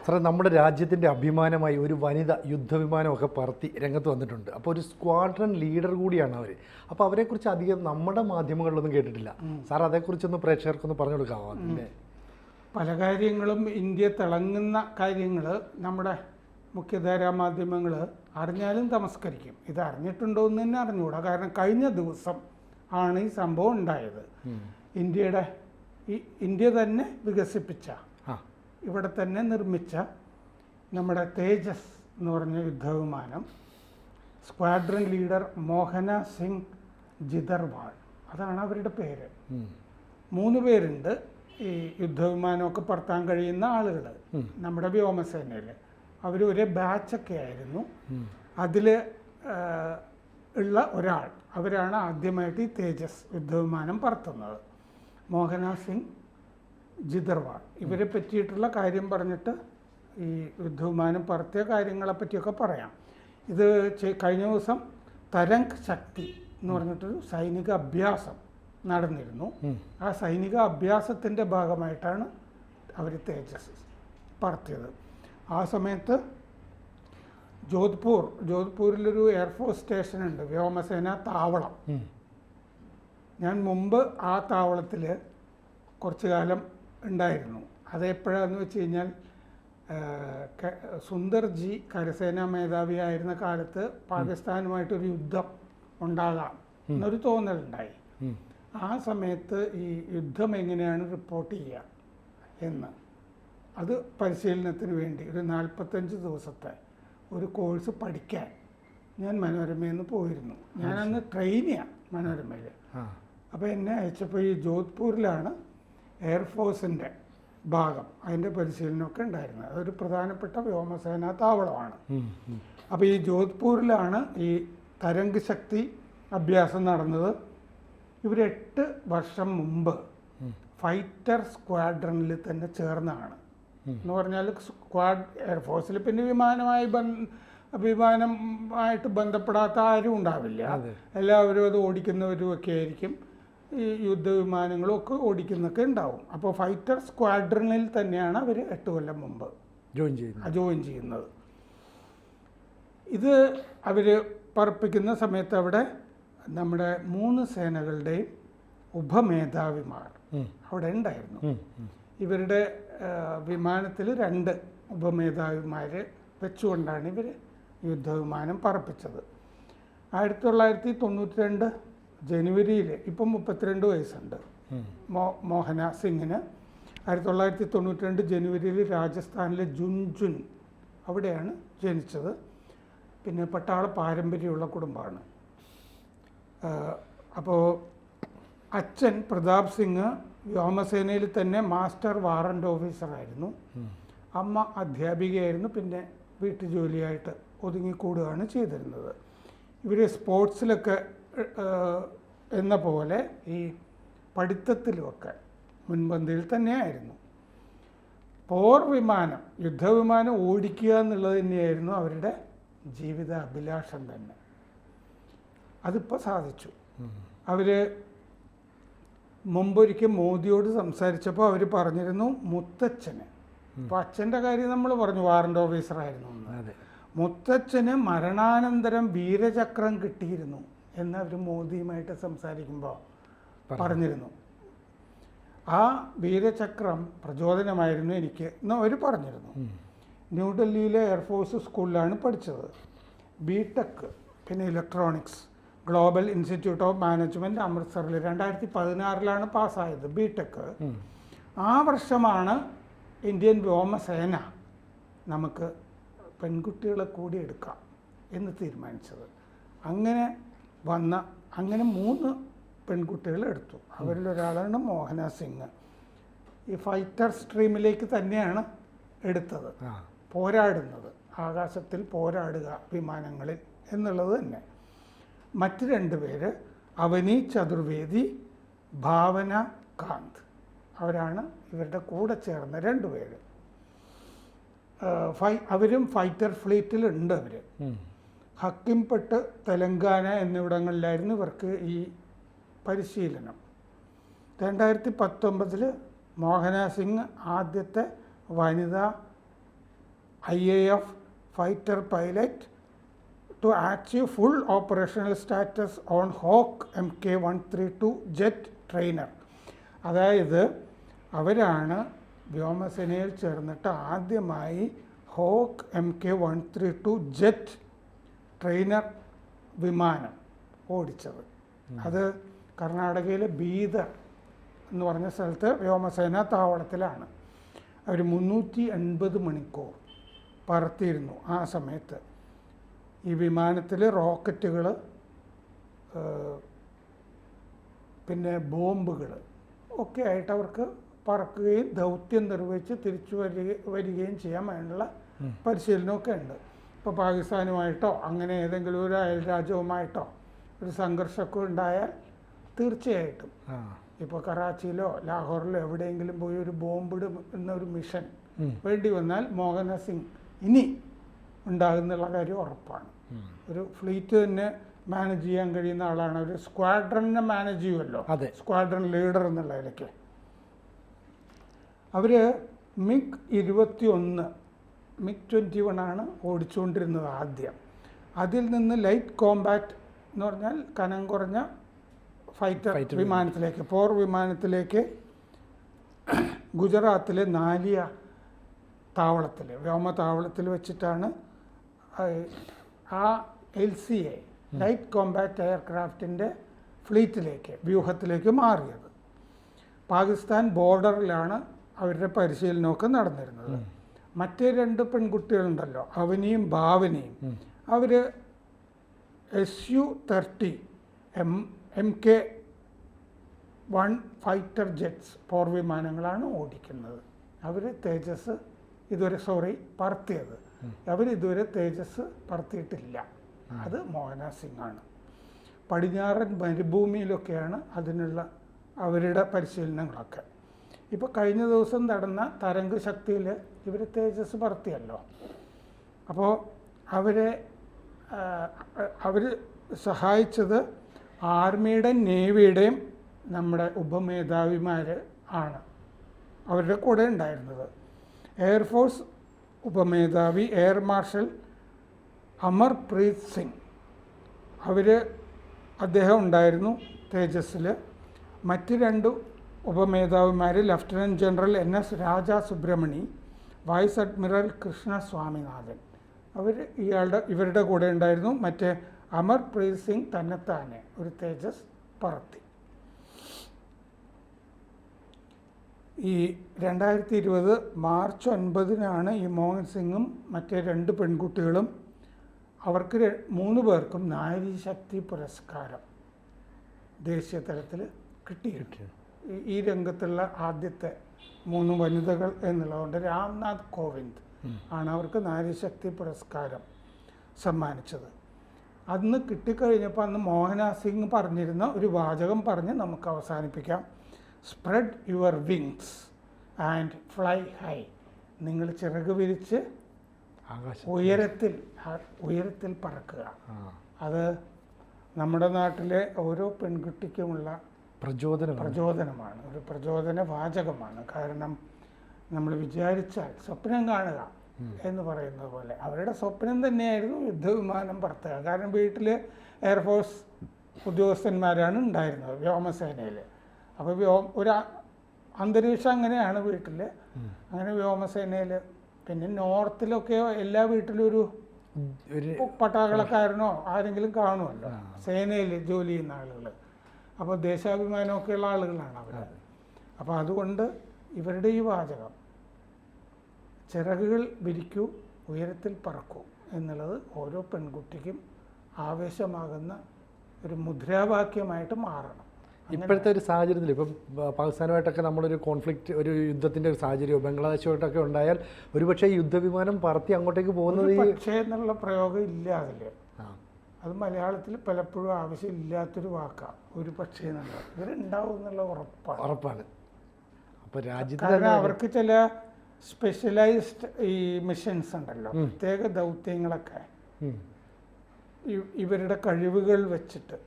സാറേ, നമ്മുടെ രാജ്യത്തിൻ്റെ അഭിമാനമായി ഒരു വനിത യുദ്ധവിമാനമൊക്കെ പറത്തി രംഗത്ത് വന്നിട്ടുണ്ട്. അപ്പോൾ ഒരു സ്ക്വാഡ്രൺ ലീഡർ കൂടിയാണ് അവർ. അപ്പോൾ അവരെക്കുറിച്ച് അധികം നമ്മുടെ മാധ്യമങ്ങളിലൊന്നും കേട്ടിട്ടില്ല. സാർ അതേക്കുറിച്ചൊന്ന് പ്രേക്ഷകർക്കൊന്ന് പറഞ്ഞു കൊടുക്കാമോ? അതിൻ്റെ പല കാര്യങ്ങളും ഇന്ത്യ തിളങ്ങുന്ന കാര്യങ്ങൾ നമ്മുടെ മുഖ്യധാരാ മാധ്യമങ്ങൾ അറിഞ്ഞാലും തമസ്കരിക്കും. ഇത് അറിഞ്ഞിട്ടുണ്ടോ എന്ന് തന്നെ അറിഞ്ഞുകൂടാ. കാരണം കഴിഞ്ഞ ദിവസം ആണ് ഈ സംഭവം ഉണ്ടായത്. ഇന്ത്യ തന്നെ വികസിപ്പിച്ച, ഇവിടെ തന്നെ നിർമ്മിച്ച നമ്മുടെ തേജസ് എന്ന് പറഞ്ഞ യുദ്ധവിമാനം സ്ക്വാഡ്രൺ ലീഡർ മോഹന സിംഗ് ജിദർവാൾ, അതാണ് അവരുടെ പേര്. 3 പേരുണ്ട് ഈ യുദ്ധവിമാനമൊക്കെ പറത്താൻ കഴിയുന്ന ആളുകൾ നമ്മുടെ വ്യോമസേനയിൽ. അവർ ഒരേ ബാച്ചൊക്കെ ആയിരുന്നു. അതിൽ ഉള്ള ഒരാൾ, അവരാണ് ആദ്യമായിട്ട് ഈ തേജസ് യുദ്ധവിമാനം പറത്തുന്നത്. മോഹന സിംഗ് ജിദർവാൾ. ഇവരെ പറ്റിയിട്ടുള്ള കാര്യം പറഞ്ഞിട്ട് ഈ യുദ്ധവിമാനം പറത്തിയ കാര്യങ്ങളെ പറ്റിയൊക്കെ പറയാം. ഇത് കഴിഞ്ഞ ദിവസം തരംഗ് ശക്തി എന്ന് പറഞ്ഞിട്ടൊരു സൈനിക അഭ്യാസം നടന്നിരുന്നു. ആ സൈനിക അഭ്യാസത്തിൻ്റെ ഭാഗമായിട്ടാണ് അവർ തേജസ് പറത്തിയത്. ആ സമയത്ത് ജോധ്പൂരിലൊരു എയർഫോഴ്സ് സ്റ്റേഷനുണ്ട്, വ്യോമസേന താവളം. ഞാൻ മുമ്പ് ആ താവളത്തിൽ കുറച്ചു കാലം ഉണ്ടായിരുന്നു. അതെപ്പോഴാന്ന് വെച്ച് കഴിഞ്ഞാൽ സുന്ദർജി കരസേനാ മേധാവിയായിരുന്ന കാലത്ത് പാകിസ്ഥാനുമായിട്ടൊരു യുദ്ധം ഉണ്ടാകാം എന്നൊരു തോന്നലുണ്ടായി. ആ സമയത്ത് ഈ യുദ്ധം എങ്ങനെയാണ് റിപ്പോർട്ട് ചെയ്യുക എന്ന്, അത് പരിശീലനത്തിന് വേണ്ടി ഒരു 45 ദിവസത്തെ ഒരു കോഴ്സ് പഠിക്കാൻ ഞാൻ മനോരമയിൽ നിന്ന് പോയിരുന്നു. ഞാനന്ന് ട്രെയിനിയാണ് മനോരമയിൽ. അപ്പോൾ എന്നെ അയച്ചപ്പോൾ ഈ ജോധ്പൂരിലാണ് എയർഫോഴ്സിൻ്റെ ഭാഗം, അതിൻ്റെ പരിശീലനമൊക്കെ ഉണ്ടായിരുന്നത്. അതൊരു പ്രധാനപ്പെട്ട വ്യോമസേനാ താവളമാണ്. അപ്പോൾ ഈ ജോധ്പൂരിലാണ് ഈ തരംഗ് ശക്തി അഭ്യാസം നടന്നത്. ഇവർ 8 വർഷം മുമ്പ് ഫൈറ്റർ സ്ക്വാഡ്രണിൽ തന്നെ ചേർന്നതാണ്. എന്ന് പറഞ്ഞാൽ എയർഫോഴ്സിൽ പിന്നെ വിമാനമായിട്ട് ബന്ധപ്പെടാത്ത ആരും ഉണ്ടാവില്ല. എല്ലാവരും അത് ഓടിക്കുന്നവരും ഒക്കെ ആയിരിക്കും. ഈ യുദ്ധവിമാനങ്ങളും ഒക്കെ ഓടിക്കുന്നൊക്കെ ഉണ്ടാവും. അപ്പോൾ ഫൈറ്റർ സ്ക്വാഡ്രണിൽ തന്നെയാണ് അവർ 8 കൊല്ലം മുമ്പ് ജോയിൻ ചെയ്യുന്നത്. ഇത് അവർ പറപ്പിക്കുന്ന സമയത്ത് അവിടെ നമ്മുടെ 3 സേനകളുടെയും ഉപമേധാവിമാർ അവിടെ ഉണ്ടായിരുന്നു. ഇവരുടെ വിമാനത്തിൽ 2 ഉപമേധാവിമാർ വെച്ചുകൊണ്ടാണ് ഇവർ യുദ്ധവിമാനം പറപ്പിച്ചത്. 1992 ജനുവരിയിൽ, ഇപ്പം 32 വയസ്സുണ്ട് മോഹന സിംഗിന്. 1992 ജനുവരിയിൽ രാജസ്ഥാനിലെ ജുൻജുൻ അവിടെയാണ് ജനിച്ചത്. പിന്നെ പട്ടാള പാരമ്പര്യമുള്ള കുടുംബമാണ്. അപ്പോൾ അച്ഛൻ പ്രതാപ് സിംഗ് വ്യോമസേനയിൽ തന്നെ മാസ്റ്റർ വാറണ്ട് ഓഫീസറായിരുന്നു. അമ്മ അധ്യാപികയായിരുന്നു. പിന്നെ വീട്ടുജോലിയായിട്ട് ഒതുങ്ങിക്കൂടുകയാണ് ചെയ്തിരുന്നത്. ഇവർ സ്പോർട്സിലൊക്കെ എന്ന പോലെ ഈ പഠിത്തത്തിലുമൊക്കെ മുൻപന്തിയിൽ തന്നെയായിരുന്നു. യുദ്ധവിമാനം ഓടിക്കുക എന്നുള്ളത് തന്നെയായിരുന്നു അവരുടെ ജീവിത അഭിലാഷം തന്നെ. അതിപ്പോൾ സാധിച്ചു. അവർ മുമ്പൊരിക്കൽ മോദിയോട് സംസാരിച്ചപ്പോൾ അവർ പറഞ്ഞിരുന്നു മുത്തച്ഛന്, ഇപ്പോൾ അച്ഛൻ്റെ കാര്യം നമ്മൾ പറഞ്ഞു, വാറണ്ട് ഓഫീസറായിരുന്നു എന്ന്, മുത്തച്ഛന് മരണാനന്തരം വീരചക്രം കിട്ടിയിരുന്നു എന്ന് അവർ മോദിയുമായിട്ട് സംസാരിക്കുമ്പോൾ പറഞ്ഞിരുന്നു. ആ വീരചക്രം പ്രചോദനമായിരുന്നു എനിക്ക് എന്ന് അവർ പറഞ്ഞിരുന്നു. ന്യൂഡൽഹിയിലെ എയർഫോഴ്സ് സ്കൂളിലാണ് പഠിച്ചത്. ബിടെക്, പിന്നെ electronics, global institute of management അമൃത്സറിൽ 2016 പാസ്സായത് ബിടെക്. ആ വർഷമാണ് ഇന്ത്യൻ വ്യോമസേന നമുക്ക് പെൺകുട്ടികളെ കൂടി എടുക്കാം എന്ന് തീരുമാനിച്ചത്. അങ്ങനെ 3 പെൺകുട്ടികളെ എടുത്തു. അവരിലൊരാളാണ് മോഹന സിംഗ്. ഈ ഫൈറ്റർ സ്ട്രീമിലേക്ക് തന്നെയാണ് എടുത്തത്. പോരാടുന്നത്, ആകാശത്തിൽ പോരാടുക വിമാനങ്ങളിൽ എന്നുള്ളത് തന്നെ. മറ്റ് 2 പേര് അവനി ചതുർവേദി, ഭാവന കാന്ത്, അവരാണ് ഇവരുടെ കൂടെ ചേർന്ന 2 പേര്. അവരും ഫൈറ്റർ ഫ്ലീറ്റിലുണ്ട്. അവർ ഹക്കിംപെട്ട്, തെലങ്കാന എന്നിവിടങ്ങളിലായിരുന്നു ഇവർക്ക് ഈ പരിശീലനം. 2019 മോഹന സിംഗ് ആദ്യത്തെ വനിതാ IAF fighter pilot to achieve full operational status on Hawk Mk132 jet trainer. അതായത് അവരാണ് വ്യോമസേനയിൽ ചേർന്നിട്ട് ആദ്യമായി ഹോക്ക് Mk132 ജെറ്റ് ട്രെയിനർ വിമാനം ഓടിച്ചത്. അത് കർണാടകയിലെ ബീദർ എന്ന് പറഞ്ഞ സ്ഥലത്ത് വ്യോമസേന താവളത്തിലാണ്. അവർ 380 മണിക്കൂർ പറത്തിയിരുന്നു ആ സമയത്ത്. ഈ വിമാനത്തിൽ റോക്കറ്റുകൾ, പിന്നെ ബോംബുകൾ ഒക്കെ ആയിട്ട് അവർക്ക് പറക്കുകയും ദൗത്യം നിർവഹിച്ച് തിരിച്ചു വരികയും ചെയ്യാൻ വേണ്ടിയുള്ള പരിശീലനമൊക്കെ ഉണ്ട്. ഇപ്പോൾ പാകിസ്ഥാനുമായിട്ടോ അങ്ങനെ ഏതെങ്കിലും ഒരു അയൽരാജ്യവുമായിട്ടോ ഒരു സംഘർഷമൊക്കെ ഉണ്ടായാൽ തീർച്ചയായിട്ടും ഇപ്പോൾ കറാച്ചിയിലോ ലാഹോറിലോ എവിടെയെങ്കിലും പോയി ഒരു ബോംബിടുന്ന ഒരു മിഷൻ വേണ്ടി വന്നാൽ മോഹന സിംഗ് ഇനി ഉണ്ടാകുന്നുള്ള കാര്യം ഉറപ്പാണ്. ഒരു ഫ്ലീറ്റ് തന്നെ മാനേജ് ചെയ്യാൻ കഴിയുന്ന ആളാണ്. ഒരു സ്ക്വാഡ്രനെ മാനേജ് ചെയ്യുമല്ലോ, സ്ക്വാഡ്രൺ ലീഡർ എന്നുള്ള നിലയ്ക്ക്. അവർ MiG-21 MiG-21 ആണ് ഓടിച്ചുകൊണ്ടിരുന്നത് ആദ്യം. അതിൽ നിന്ന് ലൈറ്റ് കോമ്പാറ്റ് എന്ന് പറഞ്ഞാൽ കനം കുറഞ്ഞ ഫൈറ്റർ വിമാനത്തിലേക്ക്, പോർ വിമാനത്തിലേക്ക് ഗുജറാത്തിലെ നാലിയ താവളത്തിൽ, വ്യോമതാവളത്തിൽ വെച്ചിട്ടാണ് ആ LCA ലൈറ്റ് കോമ്പാറ്റ് എയർക്രാഫ്റ്റിൻ്റെ ഫ്ലീറ്റിലേക്ക്, വ്യൂഹത്തിലേക്ക് മാറിയത്. പാകിസ്ഥാൻ ബോർഡറിലാണ് അവരുടെ പരിശീലനമൊക്കെ നടന്നിരുന്നത്. മറ്റേ 2 പെൺകുട്ടികളുണ്ടല്ലോ, അവനിയും ഭാവനയും, അവർ Su-30 Mk1 ഫൈറ്റർ ജെറ്റ്സ് പോർ വിമാനങ്ങളാണ് ഓടിക്കുന്നത്. അവർ തേജസ് പറത്തിയത്. അവരിതുവരെ തേജസ് പറത്തിയിട്ടില്ല. അത് മോഹന സിംഗ് ആണ്. പടിഞ്ഞാറൻ മരുഭൂമിയിലൊക്കെയാണ് അതിനുള്ള അവരുടെ പരിശീലനങ്ങളൊക്കെ. ഇപ്പോൾ കഴിഞ്ഞ ദിവസം നടന്ന തരംഗ ശക്തിയിൽ ഇവർ തേജസ് പറത്തിയല്ലോ. അപ്പോൾ അവർ സഹായിച്ചത് ആർമിയുടെയും നേവിയുടെയും നമ്മുടെ ഉപമേധാവിമാർ ആണ് അവരുടെ കൂടെ ഉണ്ടായിരുന്നത്. എയർഫോഴ്സ് ഉപമേധാവി എയർ മാർഷൽ അമർപ്രീത് സിംഗ്, അദ്ദേഹം ഉണ്ടായിരുന്നു തേജസ്സിൽ. മറ്റ് 2 ഉപമേധാവിമാർ lieutenant general NS Raja Subramani, vice admiral Krishna Swaminathan, ഇവരുടെ കൂടെ ഉണ്ടായിരുന്നു. മറ്റേ അമർപ്രീത് സിംഗ് തന്നെത്താനെ ഒരു തേജസ് പറത്തി. ഈ 2020 മാർച്ച് 9 ഈ മോഹൻ സിംഗും മറ്റേ 2 പെൺകുട്ടികളും, അവർക്ക് 3 പേർക്കും നാരി ശക്തി പുരസ്കാരം ദേശീയ തലത്തിൽ കിട്ടിയിട്ടുണ്ട്. ഈ രംഗത്തുള്ള ആദ്യത്തെ 3 വനിതകൾ എന്നുള്ളതുകൊണ്ട് രാംനാഥ് കോവിന്ദ് ആണ് അവർക്ക് നാരീശക്തി പുരസ്കാരം സമ്മാനിച്ചത്. അന്ന് കിട്ടിക്കഴിഞ്ഞപ്പോൾ അന്ന് മോഹന സിംഗ് പറഞ്ഞിരുന്ന ഒരു വാചകം പറഞ്ഞ് നമുക്ക് അവസാനിപ്പിക്കാം. Spread your wings and fly high. നിങ്ങൾ ചിറക് വിരിച്ച് ഉയരത്തിൽ പറക്കുക. അത് നമ്മുടെ നാട്ടിലെ ഓരോ പെൺകുട്ടിക്കുമുള്ള പ്രചോദനമാണ്, ഒരു പ്രചോദന വാചകമാണ്. കാരണം നമ്മൾ വിചാരിച്ചാൽ സ്വപ്നം കാണുക എന്ന് പറയുന്നത് പോലെ അവരുടെ സ്വപ്നം തന്നെയായിരുന്നു യുദ്ധവിമാനം പറത്തുക. കാരണം വീട്ടിൽ എയർഫോഴ്സ് ഉദ്യോഗസ്ഥന്മാരാണ് ഉണ്ടായിരുന്നത് വ്യോമസേനയിൽ. അപ്പോൾ ഒരു അന്തരീക്ഷം അങ്ങനെയാണ് വീട്ടിൽ. അങ്ങനെ വ്യോമസേനയിൽ, പിന്നെ നോർത്തിലൊക്കെ എല്ലാ വീട്ടിലും ഒരു പട്ടാളക്കാരനോ ആരെങ്കിലും കാണുമല്ലോ, സേനയിൽ ജോലി ചെയ്യുന്ന ആളുകൾ. അപ്പോൾ ദേശാഭിമാനമൊക്കെയുള്ള ആളുകളാണ് അവർ. അപ്പോൾ അതുകൊണ്ട് ഇവരുടെ ഈ വാചകം ചിറകുകൾ വിരിക്കൂ, ഉയരത്തിൽ പറക്കൂ എന്നുള്ളത് ഓരോ പെൺകുട്ടിക്കും ആവേശമാകുന്ന ഒരു മുദ്രാവാക്യമായിട്ട് മാറണം. ഇപ്പോഴത്തെ ഒരു സാഹചര്യത്തിൽ ഇപ്പം പാകിസ്ഥാനുമായിട്ടൊക്കെ നമ്മളൊരു കോൺഫ്ലിക്റ്റ്, ഒരു യുദ്ധത്തിൻ്റെ ഒരു സാഹചര്യമോ ബംഗ്ലാദേശുമായിട്ടൊക്കെ ഉണ്ടായാൽ ഒരുപക്ഷെ യുദ്ധവിമാനം പറത്തി അങ്ങോട്ടേക്ക് പോകുന്നത് പക്ഷേ എന്നുള്ള പ്രയോഗം ഇല്ല അതിൽ. അത് മലയാളത്തിൽ പലപ്പോഴും ആവശ്യമില്ലാത്തൊരു വാക്കാണ് ഒരു പക്ഷേ എന്നുള്ളത്. ഇവരുണ്ടാവും എന്നുള്ള ഉറപ്പാണ്. അപ്പോൾ രാജ്യത്ത് അവർക്ക് ചില സ്പെഷ്യലൈസ്ഡ് ഈ മിഷൻസ് ഉണ്ടല്ലോ, പ്രത്യേക ദൗത്യങ്ങളൊക്കെ ഇവരുടെ കഴിവുകൾ വെച്ചിട്ട്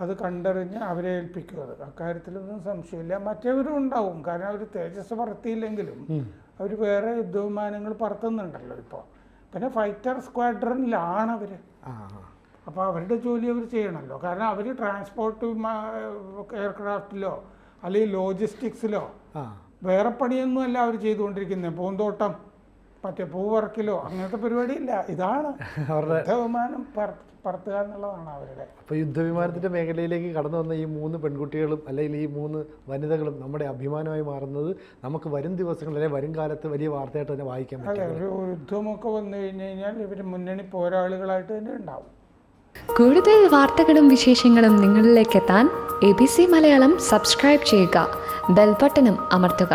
അത് കണ്ടറിഞ്ഞ് അവരെ ഏൽപ്പിക്കും. അത് അക്കാര്യത്തിലൊന്നും സംശയമില്ല. മറ്റേവരും ഉണ്ടാവും, കാരണം അവർ തേജസ് പറത്തിയില്ലെങ്കിലും അവർ വേറെ യുദ്ധവിമാനങ്ങൾ പറത്തുന്നുണ്ടല്ലോ ഇപ്പോൾ. പിന്നെ ഫൈറ്റർ സ്ക്വാഡ്രണിലാണ് അവർ. ആ അപ്പോൾ അവരുടെ ജോലി അവർ ചെയ്യണമല്ലോ. കാരണം അവർ ട്രാൻസ്പോർട്ട് എയർക്രാഫ്റ്റിലോ അല്ലെങ്കിൽ ലോജിസ്റ്റിക്സിലോ ആ വേറെ പണിയൊന്നുമല്ല അവർ ചെയ്തുകൊണ്ടിരിക്കുന്നത്. പൂന്തോട്ടം മറ്റേ പൂവറക്കിലോ അങ്ങനത്തെ പരിപാടിയില്ല. ഇതാണ് അവരുടെ യുദ്ധവിമാനം പറത്തുക എന്നുള്ളതാണ് അവരുടെ. അപ്പോൾ യുദ്ധവിമാനത്തിൻ്റെ മേഖലയിലേക്ക് കടന്നു വന്ന ഈ 3 പെൺകുട്ടികളും അല്ലെങ്കിൽ ഈ 3 വനിതകളും നമ്മുടെ അഭിമാനമായി മാറുന്നത് നമുക്ക് വരും ദിവസങ്ങളിൽ അല്ലെങ്കിൽ വരും കാലത്ത് വലിയ വാർത്തയായിട്ട് തന്നെ വായിക്കാൻ അതെ, പറ്റും. ഒരു യുദ്ധമൊക്കെ വന്നു കഴിഞ്ഞ് കഴിഞ്ഞാൽ ഇവർ മുന്നണി പോരാളികളായിട്ട് തന്നെ ഉണ്ടാവും. കൂടുതൽ വാർത്തകളും വിശേഷങ്ങളും നിങ്ങളിലേക്ക് എത്താൻ ABC മലയാളം സബ്സ്ക്രൈബ് ചെയ്യുക, ബെൽ ബട്ടണും അമർത്തുക.